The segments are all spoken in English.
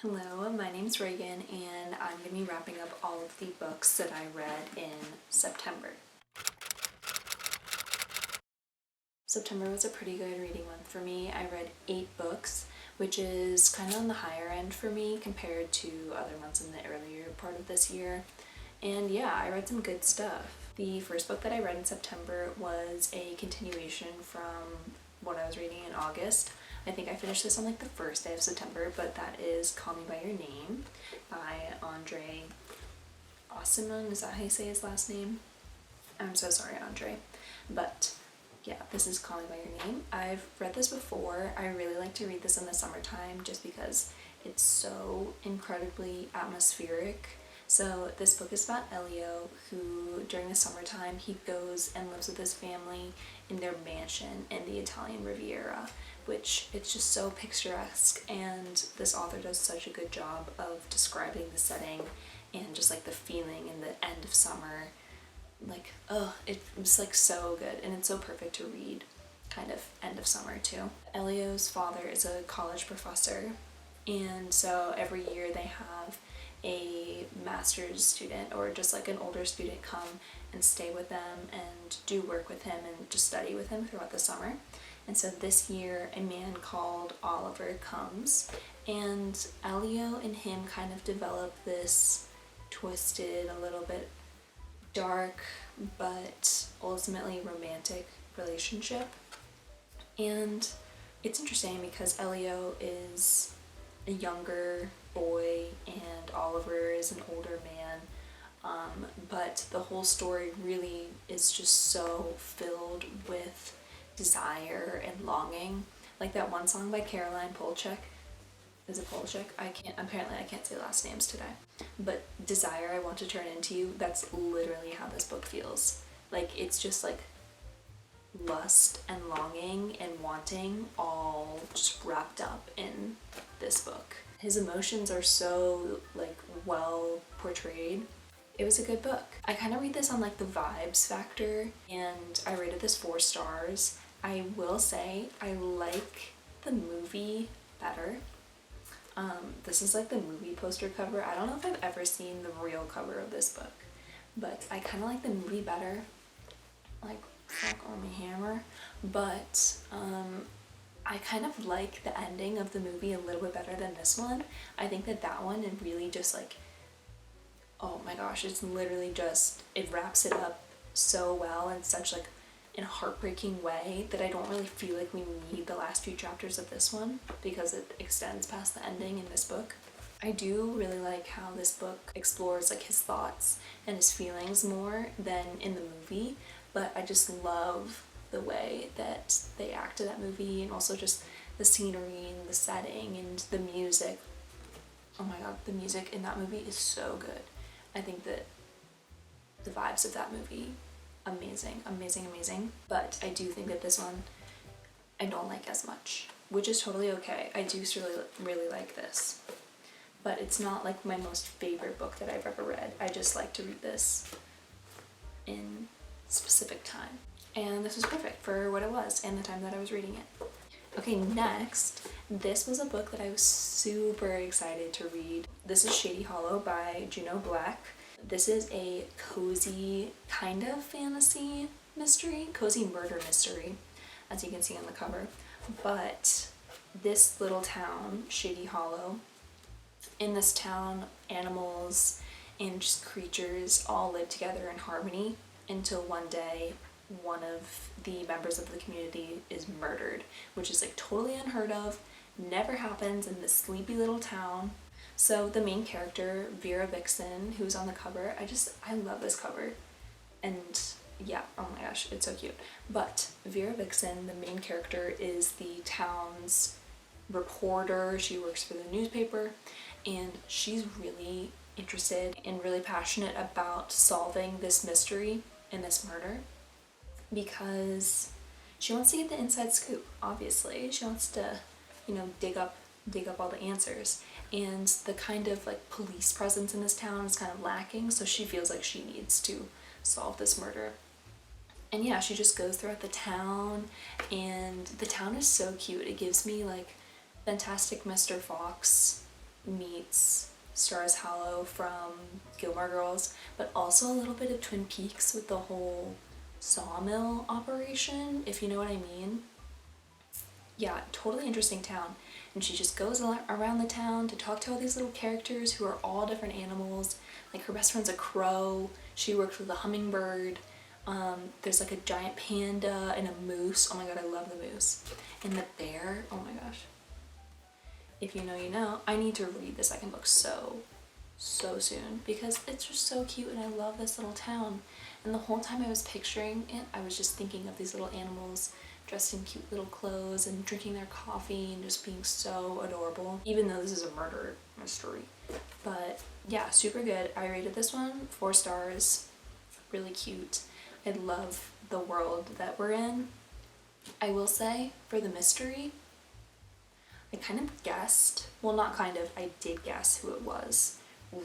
Hello, my name's Reagan, and I'm going to be wrapping up all of the books that I read in September. September was a pretty good reading month for me. I read 8 books, which is kind of on the higher end for me compared to other months in the earlier part of this year. And yeah, I read some good stuff. The first book that I read in September was a continuation from what I was reading in August. I think I finished this on like the first day of September, but that is Call Me By Your Name by Andre Ossimon. Is that how you say his last name? I'm so sorry, Andre. But yeah, this is Call Me By Your Name. I've read this before. I really like to read this in the summertime just because it's so incredibly atmospheric. So this book is about Elio, who during the summertime he goes and lives with his family in their mansion in the Italian Riviera, which it's just so picturesque, and this author does such a good job of describing the setting and just like the feeling in the end of summer. Like, it was like so good, and it's so perfect to read kind of end of summer too. Elio's father is a college professor, and so every year they have a master's student or just like an older student come and stay with them and do work with him and just study with him throughout the summer. And so this year a man called Oliver comes, and Elio and him kind of develop this twisted, a little bit dark, but ultimately romantic relationship. And it's interesting because Elio is a younger boy and Oliver is an older man, but the whole story really is just so filled with desire and longing. Like that one song by Caroline Polachek. Is it Polachek? I can't say last names today. But Desire, I Want to Turn Into You, that's literally how this book feels. Like, it's just like lust and longing and wanting all just wrapped up in this book. His emotions are so like well portrayed. It was a good book. I kind of read this on like the vibes factor, and I rated this 4 stars. I will say I like the movie better. This is like the movie poster cover. I don't know if I've ever seen the real cover of this book, but I kind of like the movie better. Like, fuck Armie Hammer. But I kind of like the ending of the movie a little bit better than this one. I think that one, it really just like, oh my gosh, it's literally just, it wraps it up so well in such like in a heartbreaking way that I don't really feel like we need the last few chapters of this one because it extends past the ending in this book. I do really like how this book explores like his thoughts and his feelings more than in the movie, but I just love the way that they acted that movie, and also just the scenery and the setting and the music. Oh my god, the music in that movie is so good. I think that the vibes of that movie, amazing. But I do think that this one I don't like as much, which is totally okay. I do really like this, but it's not like my most favorite book that I've ever read. I just like to read this in specific time, and this was perfect for what it was and the time that I was reading it. Okay, next, this was a book that I was super excited to read. This is Shady Hollow by Juno Black. This is a cozy kind of fantasy mystery, cozy murder mystery, as you can see on the cover. But this little town, Shady Hollow, in this town, animals and just creatures all live together in harmony until one day one of the members of the community is murdered, which is like totally unheard of, never happens in this sleepy little town. So the main character, Vera Vixen, who's on the cover, I love this cover. And yeah, oh my gosh, it's so cute. But Vera Vixen, the main character, is the town's reporter. She works for the newspaper, and she's really interested and really passionate about solving this mystery and this murder because she wants to get the inside scoop, obviously. She wants to, dig up all the answers. And the kind of like police presence in this town is kind of lacking, so she feels like she needs to solve this murder. And yeah, she just goes throughout the town, and the town is so cute. It gives me like Fantastic Mr. Fox meets Stars Hollow from Gilmore Girls, but also a little bit of Twin Peaks with the whole sawmill operation, if you know what I mean. Yeah, totally interesting town. And she just goes around the town to talk to all these little characters who are all different animals. Like her best friend's a crow, she works with a hummingbird, there's like a giant panda and a moose. Oh my god, I love the moose. And the bear, oh my gosh. If you know, you know. I need to read the second book so soon because it's just so cute and I love this little town. And the whole time I was picturing it, I was just thinking of these little animals dressed in cute little clothes and drinking their coffee and just being so adorable, even though this is a murder mystery. But yeah, super good. I rated this one 4 stars. Really cute. I love the world that we're in. I will say, for the mystery, I kind of guessed, well not kind of, I did guess who it was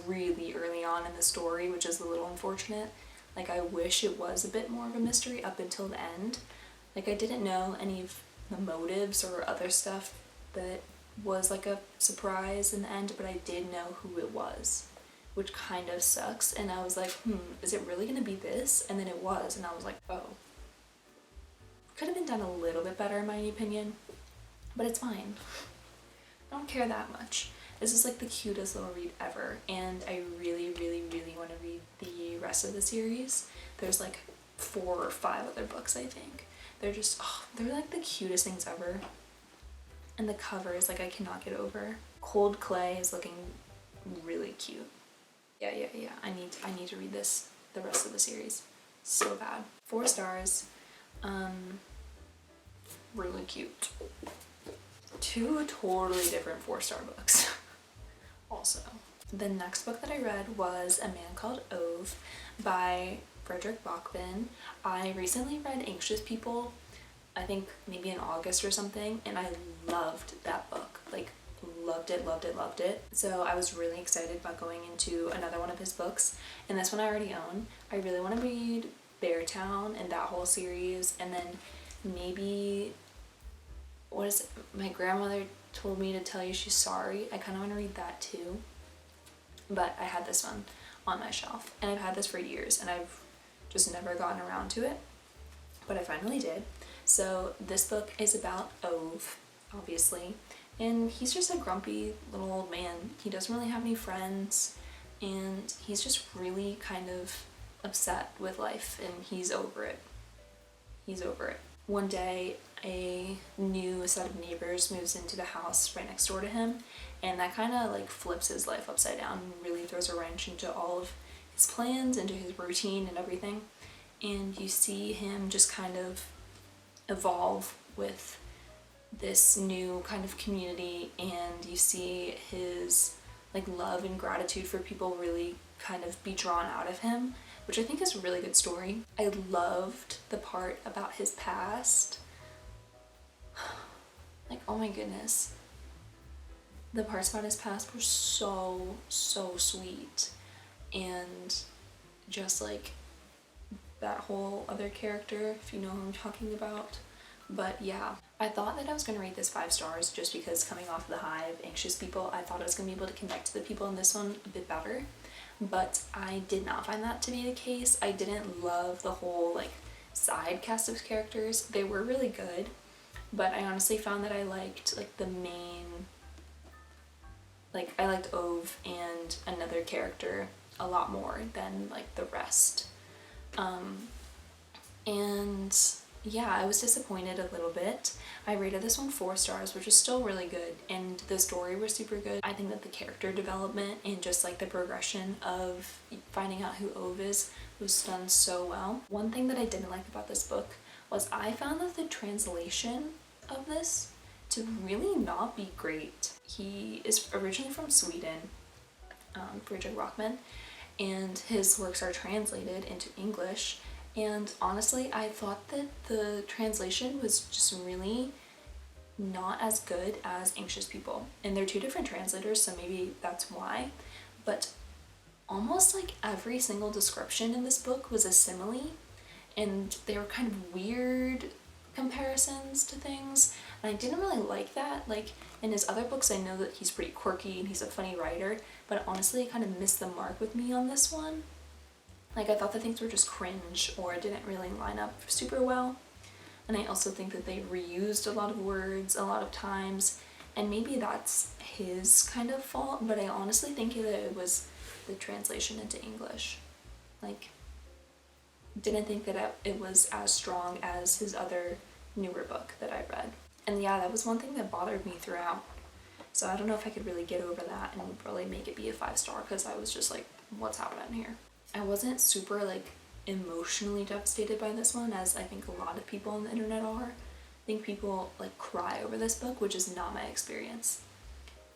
really early on in the story, which is a little unfortunate. Like I wish it was a bit more of a mystery up until the end. Like I didn't know any of the motives or other stuff that was like a surprise in the end, but I did know who it was, which kind of sucks. And I was like, is it really gonna be this? And then it was, and I was like, oh. Could have been done a little bit better in my opinion, but it's fine. I don't care that much. This is like the cutest little read ever, and I really, really, really want to read the rest of the series. There's like 4 or 5 other books, I think. They're just, they're like the cutest things ever. And the covers, like I cannot get over. Cold Clay is looking really cute. Yeah. I need to read this, the rest of the series. So bad. 4 stars. Really cute. 2 totally different 4-star books. Also, the next book that I read was A Man Called Ove by Frederick Bachman. I recently read Anxious People, I think maybe in August or something, and I loved that book. Like, loved it. So I was really excited about going into another one of his books, and this one I already own. I really want to read Beartown and that whole series, and then maybe, what is it? My grandmother told me to tell you she's sorry. I kind of want to read that too, but I had this one on my shelf, and I've had this for years, and I've just never gotten around to it, but I finally did. So this book is about Ove, obviously, and he's just a grumpy little old man. He doesn't really have any friends, and he's just really kind of upset with life, and he's over it. One day, a new set of neighbors moves into the house right next door to him, and that kind of like flips his life upside down and really throws a wrench into all of his plans, into his routine and everything. And you see him just kind of evolve with this new kind of community, and you see his like love and gratitude for people really kind of be drawn out of him, which I think is a really good story. I loved the part about his past. Like, oh my goodness. The parts about his past were so sweet. And just like that whole other character, if you know who I'm talking about. But yeah, I thought that I was going to rate this 5 stars just because coming off of the high of Anxious People, I thought I was going to be able to connect to the people in this one a bit better. But I did not find that to be the case. I didn't love the whole like side cast of characters. They were really good, but I honestly found that I liked like the main, like I liked Ove and another character a lot more than like the rest. And yeah, I was disappointed a little bit. I rated this one 4 stars, which is still really good, and the story was super good. I think that the character development and just like the progression of finding out who Ove is was done so well. One thing that I didn't like about this book was I found that the translation of this to really not be great. He is originally from Sweden, Frederick Bachman, and his works are translated into English. And honestly, I thought that the translation was just really not as good as Anxious People. And they're 2 different translators, so maybe that's why. But almost like every single description in this book was a simile, and they were kind of weird, comparisons to things, and I didn't really like that. Like, in his other books, I know that he's pretty quirky and he's a funny writer, but honestly, it kind of missed the mark with me on this one. Like, I thought that things were just cringe or didn't really line up super well. And I also think that they reused a lot of words a lot of times, and maybe that's his kind of fault, but I honestly think that it was the translation into English. Like, didn't think that it was as strong as his other newer book that I read. And yeah, that was one thing that bothered me throughout. So I don't know if I could really get over that and really make it be a 5-star, because I was just like, what's happening here? I wasn't super like emotionally devastated by this one, as I think a lot of people on the internet are. I think people like cry over this book, which is not my experience.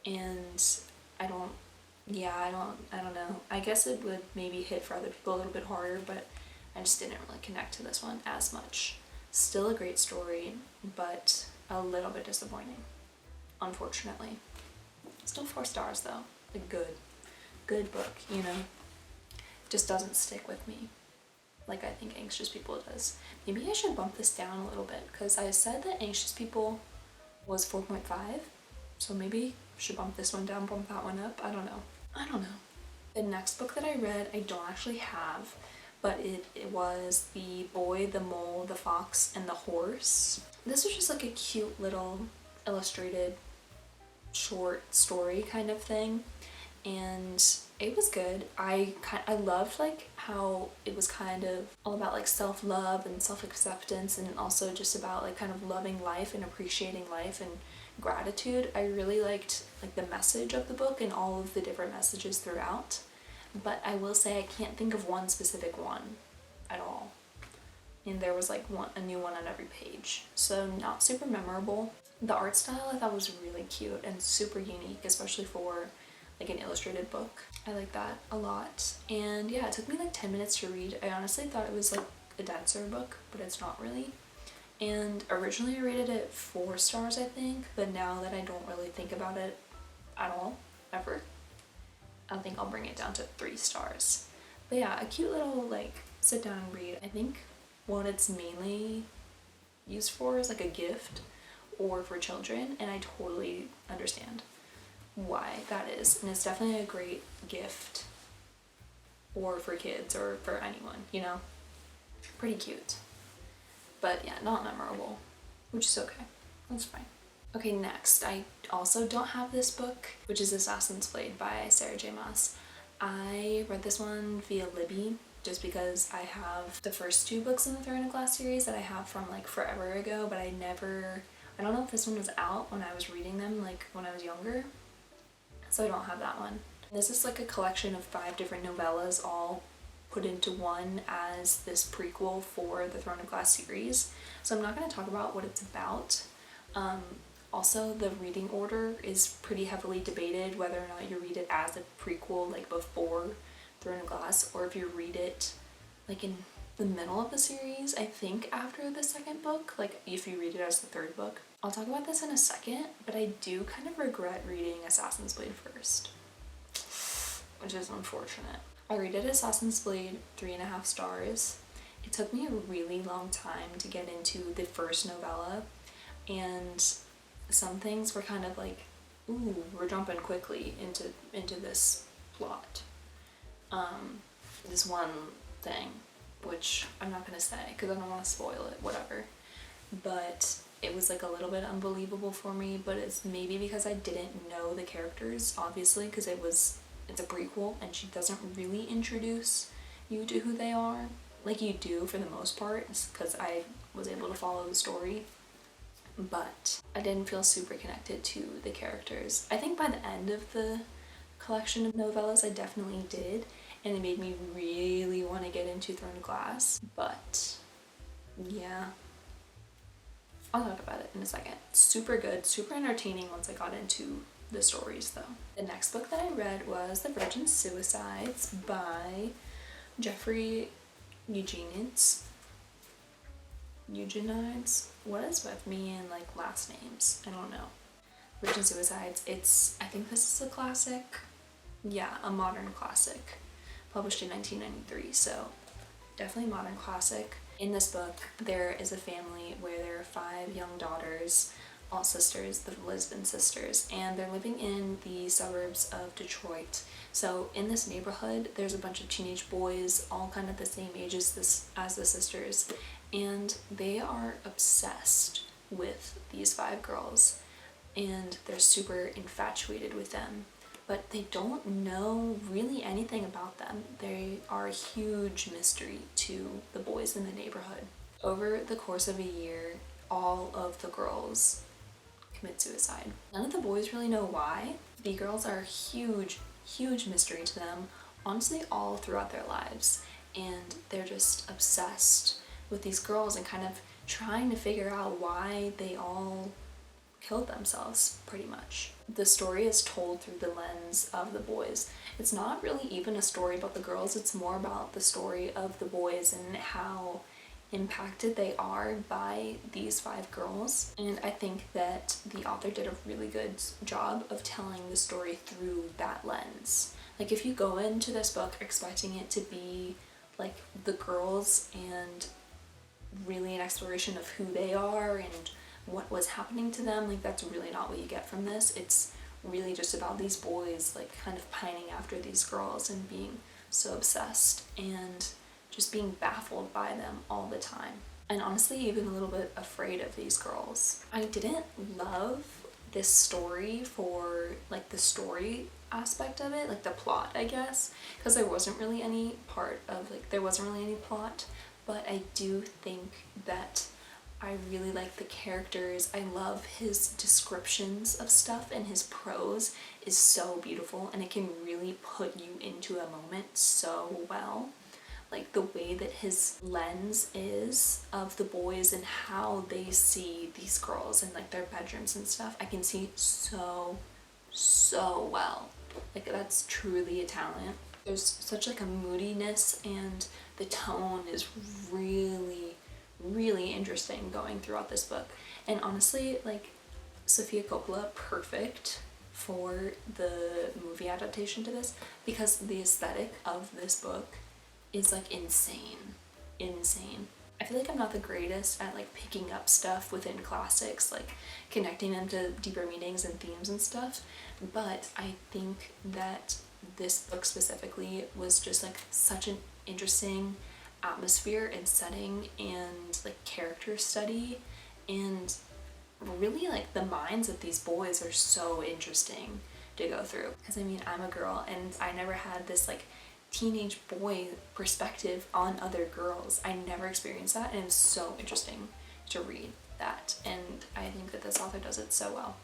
And I don't know. I guess it would maybe hit for other people a little bit harder, but I just didn't really connect to this one as much. Still a great story, but a little bit disappointing, unfortunately. Still 4 stars though. A good book, you know. Just doesn't stick with me like I think Anxious People does. Maybe I should bump this down a little bit, because I said that Anxious People was 4.5, so maybe I should bump this one down, bump that one up. I don't know. The next book that I read, I don't actually have, but it was The Boy, the Mole, the Fox, and the Horse. This was just like a cute little illustrated short story kind of thing, and it was good. I loved like how it was kind of all about like self-love and self-acceptance, and also just about like kind of loving life and appreciating life and gratitude. I really liked like the message of the book and all of the different messages throughout, but I will say I can't think of one specific one at all. And there was like a new one on every page, so not super memorable. The art style I thought was really cute and super unique, especially for like an illustrated book. I like that a lot. And yeah, it took me like 10 minutes to read. I honestly thought it was like a denser book, but it's not really. And originally I rated it 4 stars, I think, but now that I don't really think about it at all, ever, I think I'll bring it down to 3 stars. But yeah, a cute little like sit down and read. I think what it's mainly used for is like a gift or for children, and I totally understand why that is. And it's definitely a great gift or for kids or for anyone, you know? Pretty cute. But yeah, not memorable, which is okay. That's fine. Okay, next, I also don't have this book, which is Assassin's Blade by Sarah J. Maas. I read this one via Libby, just because I have the first 2 books in the Throne of Glass series that I have from like forever ago, but I don't know if this one was out when I was reading them, like when I was younger, so I don't have that one. This is like a collection of 5 different novellas all put into one as this prequel for the Throne of Glass series. So I'm not going to talk about what it's about. Also, the reading order is pretty heavily debated, whether or not you read it as a prequel, like before Throne of Glass, or if you read it like in the middle of the series, I think after the 2nd book, like if you read it as the 3rd book. I'll talk about this in a second, but I do kind of regret reading Assassin's Blade first, which is unfortunate. I rated Assassin's Blade 3.5 stars. It took me a really long time to get into the first novella, and some things were kind of like, ooh, we're jumping quickly into this plot. This one thing, which I'm not gonna say because I don't want to spoil it, whatever. But it was like a little bit unbelievable for me, but it's maybe because I didn't know the characters, obviously, because it's a prequel and she doesn't really introduce you to who they are like you do for the most part, because I was able to follow the story, but I didn't feel super connected to the characters. I think by the end of the collection of novellas I definitely did, and it made me really want to get into Throne of Glass, but yeah, I'll talk about it in a second. Super good, super entertaining once I got into the stories though. The next book that I read was The Virgin Suicides by Jeffrey Eugenides. What is with me and like last names? I don't know. Virgin Suicides, I think this is a classic. Yeah, a modern classic. Published in 1993, so definitely modern classic. In this book, there is a family where there are 5 young daughters, all sisters, the Lisbon sisters, and they're living in the suburbs of Detroit. So in this neighborhood, there's a bunch of teenage boys, all kind of the same age as the sisters, and they are obsessed with these 5 girls, and they're super infatuated with them, but they don't know really anything about them. They are a huge mystery to the boys in the neighborhood. Over the course of a year, all of the girls commit suicide. None of the boys really know why. The girls are a huge, huge mystery to them, honestly all throughout their lives, and they're just obsessed with these girls and kind of trying to figure out why they all killed themselves, pretty much. The story is told through the lens of the boys. It's not really even a story about the girls, it's more about the story of the boys and how impacted they are by these 5 girls. And I think that the author did a really good job of telling the story through that lens. Like, if you go into this book expecting it to be like the girls and really an exploration of who they are and what was happening to them, like, that's really not what you get from this. It's really just about these boys like kind of pining after these girls and being so obsessed and just being baffled by them all the time, and honestly even a little bit afraid of these girls. I didn't love this story for like the story aspect of it, like the plot, I guess, because there wasn't really any plot, but I do think that I really like the characters. I love his descriptions of stuff, and his prose is so beautiful and it can really put you into a moment so well. Like the way that his lens is of the boys and how they see these girls and like their bedrooms and stuff, I can see so well. Like, that's truly a talent. There's such like a moodiness, and the tone is really, really interesting going throughout this book. And honestly, like, Sofia Coppola, perfect for the movie adaptation to this, because the aesthetic of this book is like insane. I feel like I'm not the greatest at like picking up stuff within classics, like connecting them to deeper meanings and themes and stuff, but I think that this book specifically was just like such an interesting atmosphere and setting and like character study, and really like the minds of these boys are so interesting to go through. Because I mean, I'm a girl and I never had this like teenage boy perspective on other girls. I never experienced that, and it's so interesting to read that, and I think that this author does it so well.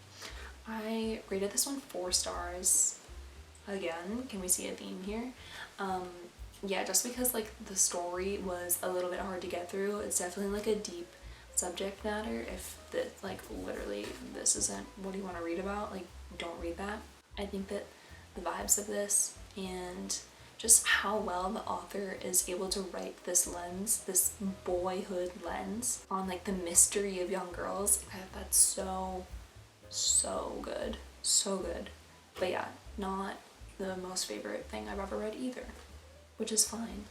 I rated this one 4 stars. Again, can we see a theme here? Yeah, just because like the story was a little bit hard to get through. It's definitely like a deep subject matter. If that, like, literally this isn't what you want to read about, like, don't read that. I think that the vibes of this and just how well the author is able to write this lens, this boyhood lens on like the mystery of young girls, that's so good, so good. But yeah, not the most favorite thing I've ever read either, which is fine.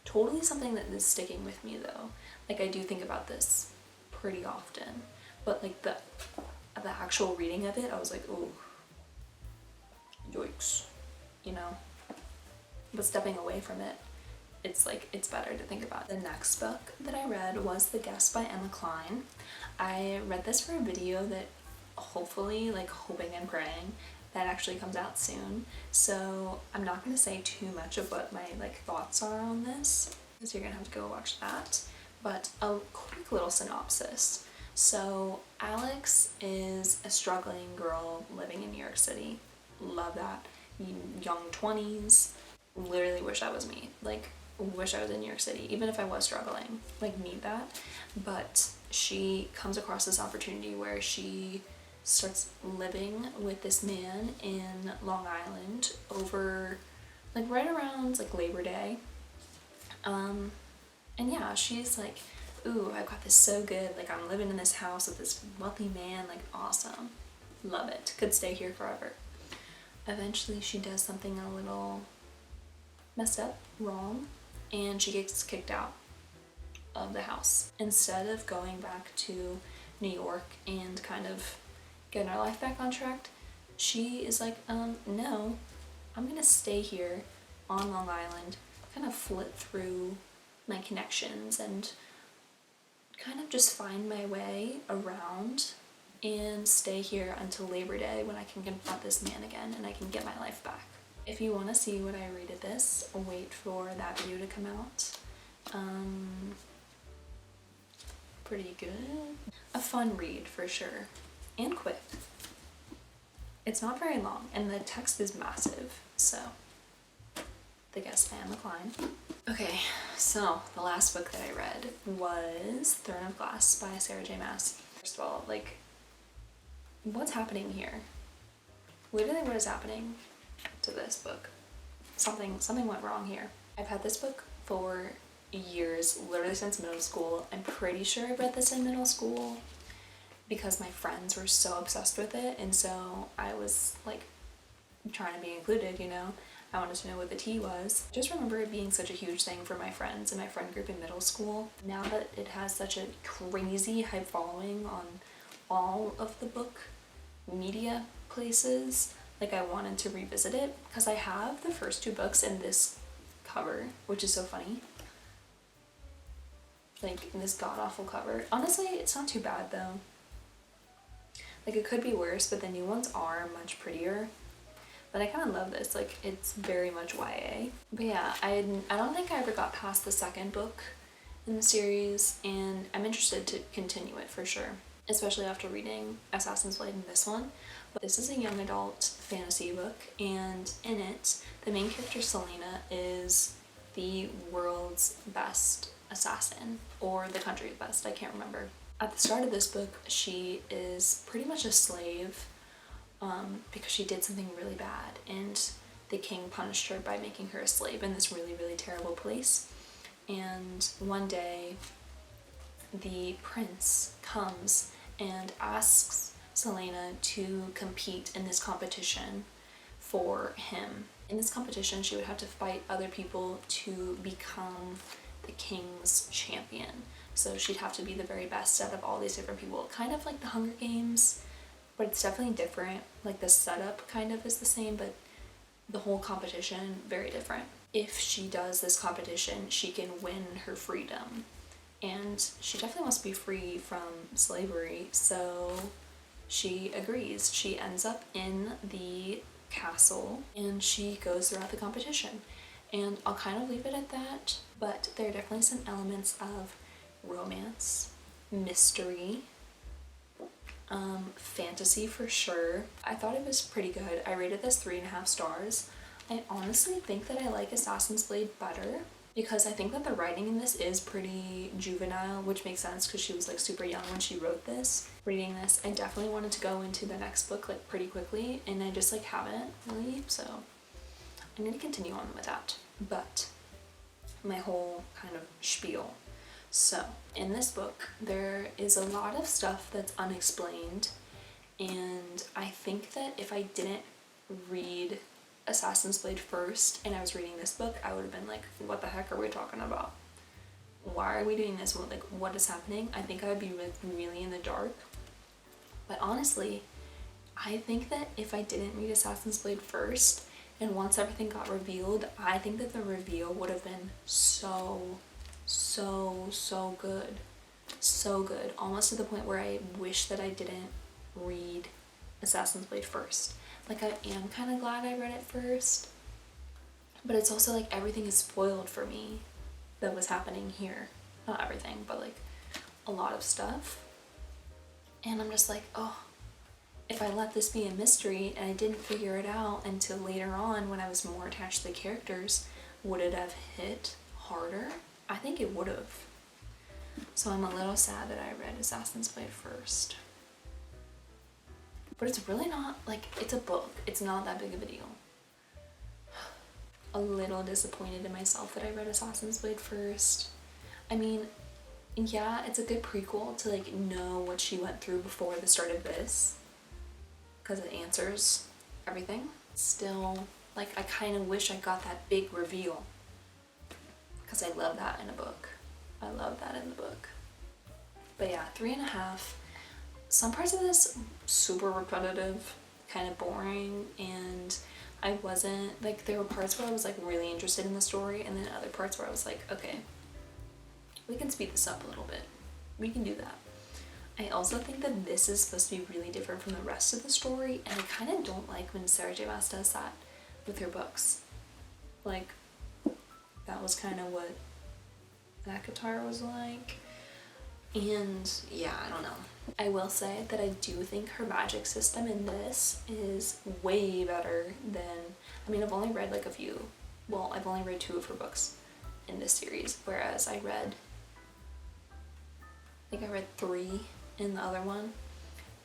Totally something that is sticking with me though. Like, I do think about this pretty often, but like the actual reading of it, I was like, oh, yikes, you know? But stepping away from it, it's like, it's better to think about. The next book that I read was The Guest by Emma Cline. I read this for a video that hopefully, like, hoping and praying that actually comes out soon. So I'm not going to say too much of what my like thoughts are on this, because you're gonna have to go watch that. But a quick little synopsis. So Alex is a struggling girl living in New York City. Love that. Young 20s. Literally wish that was me. Like, wish I was in New York City, even if I was struggling. Like, need that. But she comes across this opportunity where she starts living with this man in Long Island over, like, right around, like, Labor Day. And yeah, she's like, ooh, I've got this so good. Like, I'm living in this house with this wealthy man. Like, awesome. Love it. Could stay here forever. Eventually, she does something a little messed up, wrong, and she gets kicked out. of the house. Instead of going back to New York and kind of getting our life back on track, she is like, no, I'm gonna stay here on Long Island, kind of flip through my connections and kind of just find my way around and stay here until Labor Day when I can confront this man again and I can get my life back. If you want to see what I rated this, wait for that video to come out. Pretty good. A fun read for sure, and quick. It's not very long, and the text is massive, so the guess I am inclined. Okay, so the last book that I read was Throne of Glass by Sarah J. Maas. First of all, like, what's happening here? Literally, what is happening to this book? Something went wrong here. I've had this book for years, literally since middle school. I'm pretty sure I read this in middle school because my friends were so obsessed with it, and so I was like trying to be included, you know? I wanted to know what the tea was. Just remember it being such a huge thing for my friends and my friend group in middle school. Now that it has such a crazy hype following on all of the book media places, like I wanted to revisit it because I have the first two books in this cover, which is so funny. Like in this god-awful cover. Honestly, it's not too bad though. Like it could be worse, but the new ones are much prettier. But I kind of love this, like it's very much YA. But yeah, I don't think I ever got past the second book in the series, and I'm interested to continue it for sure, especially after reading Assassin's Blade and this one. But this is a young adult fantasy book, and in it, the main character Selena is the world's best assassin, or the country's best, I can't remember. At the start of this book, she is pretty much a slave because she did something really bad, and the king punished her by making her a slave in this really, really terrible place. And one day, the prince comes and asks Selena to compete in this competition for him. In this competition, she would have to fight other people to become the king's champion. So she'd have to be the very best out of all these different people. Kind of like the Hunger Games, but it's definitely different. Like the setup kind of is the same, but the whole competition, very different. If she does this competition, she can win her freedom. And she definitely wants to be free from slavery, so she agrees. She ends up in the castle and she goes throughout the competition. And I'll kind of leave it at that, but there are definitely some elements of romance, mystery, fantasy for sure. I thought it was pretty good. I rated this 3.5 stars. I honestly think that I like Assassin's Blade better because I think that the writing in this is pretty juvenile, which makes sense because she was like super young when she wrote this. Reading this, I definitely wanted to go into the next book like pretty quickly, and I just like haven't really, so I'm going to continue on with that. But my whole kind of spiel. So, in this book, there is a lot of stuff that's unexplained, and I think that if I didn't read Assassin's Blade first and I was reading this book, I would have been like, what the heck are we talking about? Why are we doing this? Like, what is happening? I think I would be really in the dark. But honestly, I think that if I didn't read Assassin's Blade first, and once everything got revealed, I think that the reveal would have been so good. So good. Almost to the point where I wish that I didn't read Assassin's Blade first. Like, I am kind of glad I read it first, but it's also like everything is spoiled for me that was happening here. Not everything, but like a lot of stuff. And I'm just like, oh, if I let this be a mystery and I didn't figure it out until later on when I was more attached to the characters, would it have hit harder? I think it would have. So I'm a little sad that I read Assassin's Blade first. But it's really not, like, it's a book. It's not that big of a deal. A little disappointed in myself that I read Assassin's Blade first. I mean, yeah, it's a good prequel to, like, know what she went through before the start of this, because it answers everything. Still, like, I kind of wish I got that big reveal, because I love that in a book. I love that in the book. But yeah, 3.5. Some parts of this super repetitive, kind of boring, and I wasn't, like, there were parts where I was like really interested in the story, and then other parts where I was like, okay, we can speed this up a little bit. We can do that. I also think that this is supposed to be really different from the rest of the story, and I kind of don't like when Sarah J Maas does that with her books. Like, that was kind of what ACOTAR was like. And yeah, I don't know. I will say that I do think her magic system in this is way better than, I mean, I've only read like a few, well, I've only read 2 of her books in this series, whereas I read 3 in the other one.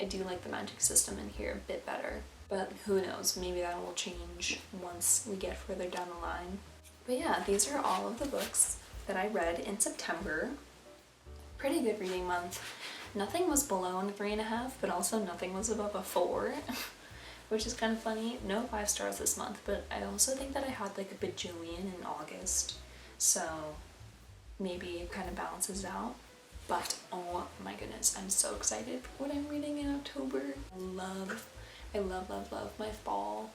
I do like the magic system in here a bit better, but who knows, maybe that will change once we get further down the line. But yeah, these are all of the books that I read in September. Pretty good reading month. Nothing was below a 3.5, but also nothing was above a 4, which is kind of funny. No 5 stars this month, but I also think that I had like a bajillion in August, so maybe it kind of balances out. But oh my goodness, I'm so excited for what I'm reading in October. I love my fall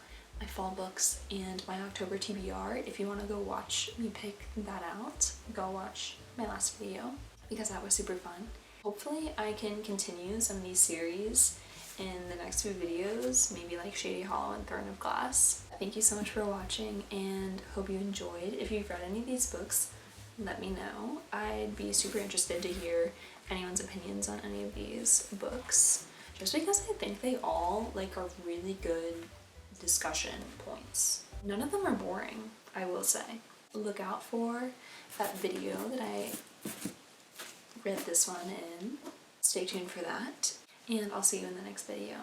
books and my October TBR. If you want to go watch me pick that out, go watch my last video because that was super fun. Hopefully I can continue some of these series in the next few videos, maybe like Shady Hollow and Throne of Glass. Thank you so much for watching and hope you enjoyed. If you've read any of these books, let me know. I'd be super interested to hear anyone's opinions on any of these books, just because I think they all like are really good discussion points. None of them are boring, I will say. Look out for that video that I read this one in. Stay tuned for that, and I'll see you in the next video.